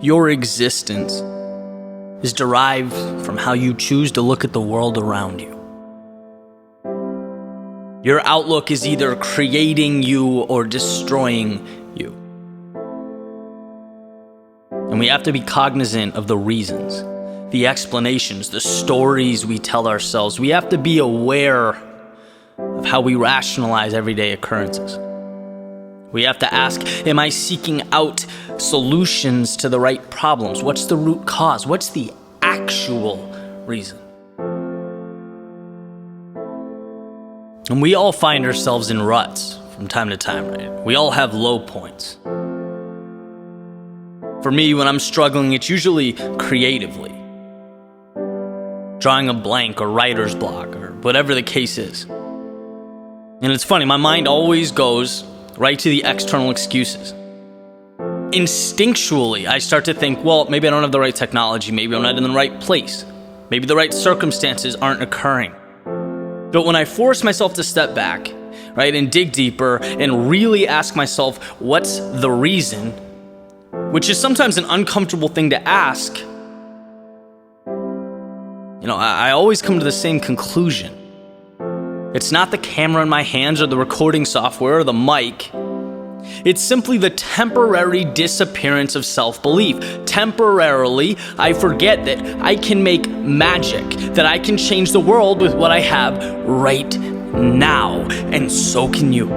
Your existence is derived from how you choose to look at the world around you. Your outlook is either creating you or destroying you. And we have to be cognizant of the reasons, the explanations, the stories we tell ourselves. We have to be aware of how we rationalize everyday occurrences. We have to ask, am I seeking out solutions to the right problems? What's the root cause? What's the actual reason? And we all find ourselves in ruts from time to time, right? We all have low points. For me, when I'm struggling, it's usually creatively. Drawing a blank or writer's block or whatever the case is. And it's funny, my mind always goes right to the external excuses. Instinctually, I start to think, well, maybe I don't have the right technology, maybe I'm not in the right place, maybe the right circumstances aren't occurring. But when I force myself to step back, right, and dig deeper and really ask myself, what's the reason, which is sometimes an uncomfortable thing to ask, I always come to the same conclusion. It's not the camera in my hands or the recording software or the mic. It's simply the temporary disappearance of self-belief. Temporarily, I forget that I can make magic, that I can change the world with what I have right now, and so can you.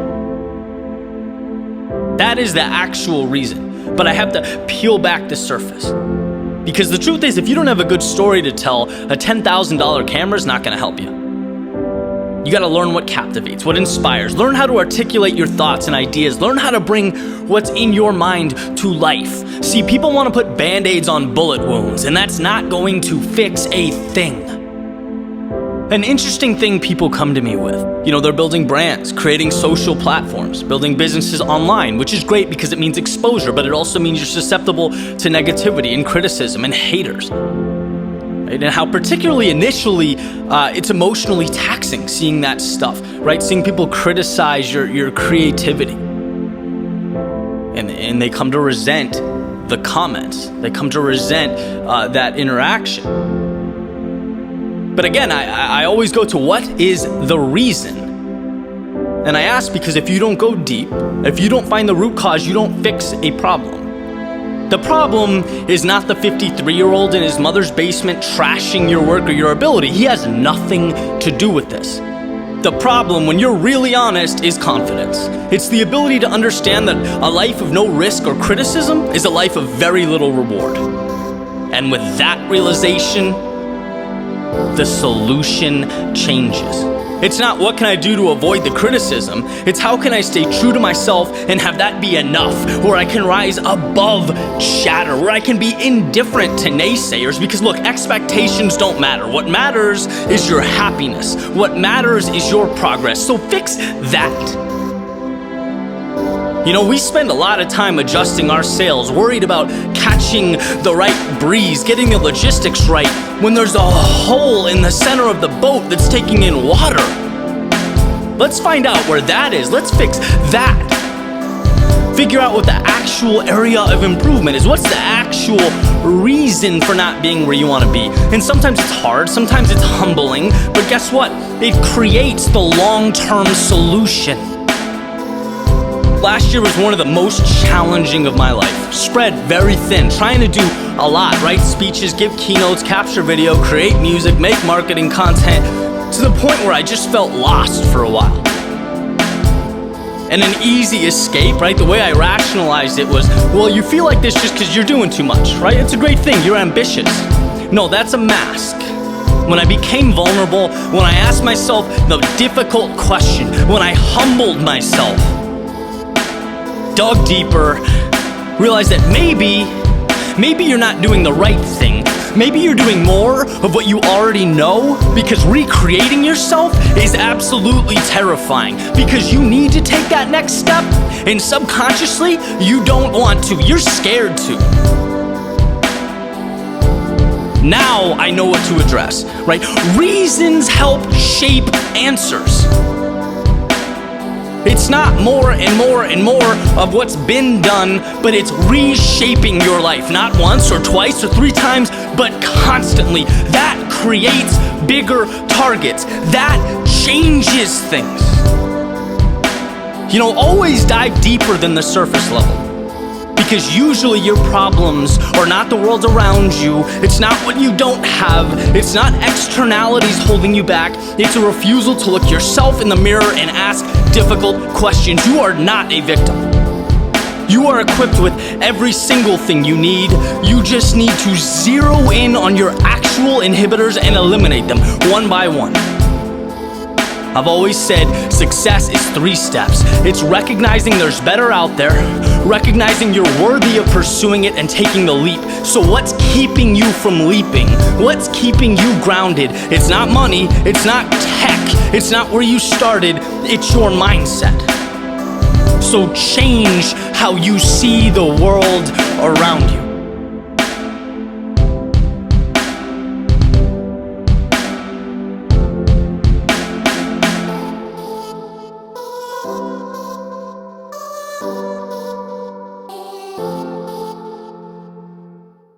That is the actual reason, but I have to peel back the surface. Because the truth is, if you don't have a good story to tell, a $10,000 camera is not going to help you. You gotta learn what captivates, what inspires. Learn how to articulate your thoughts and ideas. Learn how to bring what's in your mind to life. See, people wanna put Band-Aids on bullet wounds, and that's not going to fix a thing. An interesting thing people come to me with, they're building brands, creating social platforms, building businesses online, which is great because it means exposure, but it also means you're susceptible to negativity and criticism and haters. And how particularly initially, it's emotionally taxing seeing that stuff, right? Seeing people criticize your creativity. And they come to resent the comments. They come to resent that interaction. But again, I always go to what is the reason? And I ask because if you don't go deep, if you don't find the root cause, you don't fix a problem. The problem is not the 53-year-old in his mother's basement trashing your work or your ability. He has nothing to do with this. The problem, when you're really honest, is confidence. It's the ability to understand that a life of no risk or criticism is a life of very little reward. And with that realization, the solution changes. It's not what can I do to avoid the criticism, it's how can I stay true to myself and have that be enough, where I can rise above chatter, where I can be indifferent to naysayers, because look, expectations don't matter. What matters is your happiness. What matters is your progress. So fix that. We spend a lot of time adjusting our sails, worried about catching the right breeze, getting the logistics right, when there's a hole in the center of the boat that's taking in water. Let's find out where that is. Let's fix that. Figure out what the actual area of improvement is. What's the actual reason for not being where you want to be? And sometimes it's hard, sometimes it's humbling, but guess what? It creates the long-term solution. Last year was one of the most challenging of my life. Spread very thin, trying to do a lot, write speeches, give keynotes, capture video, create music, make marketing content, to the point where I just felt lost for a while. And an easy escape, right? The way I rationalized it was, well, you feel like this just because you're doing too much, right? It's a great thing, you're ambitious. No, that's a mask. When I became vulnerable, when I asked myself the difficult question, when I humbled myself, dug deeper, realized that maybe you're not doing the right thing. Maybe you're doing more of what you already know, because recreating yourself is absolutely terrifying, because you need to take that next step, and subconsciously, you don't want to. You're scared to. Now I know what to address, right? Reasons help shape answers. It's not more and more and more of what's been done, but it's reshaping your life, not once or twice or 3 times, but constantly. That creates bigger targets. That changes things. Always dive deeper than the surface level. Because usually your problems are not the world around you. It's not what you don't have. It's not externalities holding you back. It's a refusal to look yourself in the mirror and ask difficult questions. You are not a victim. You are equipped with every single thing you need. You just need to zero in on your actual inhibitors and eliminate them one by one. I've always said success is 3 steps. It's recognizing there's better out there, recognizing you're worthy of pursuing it and taking the leap. So what's keeping you from leaping? What's keeping you grounded? It's not money, it's not tech, it's not where you started, it's your mindset. So change how you see the world around you.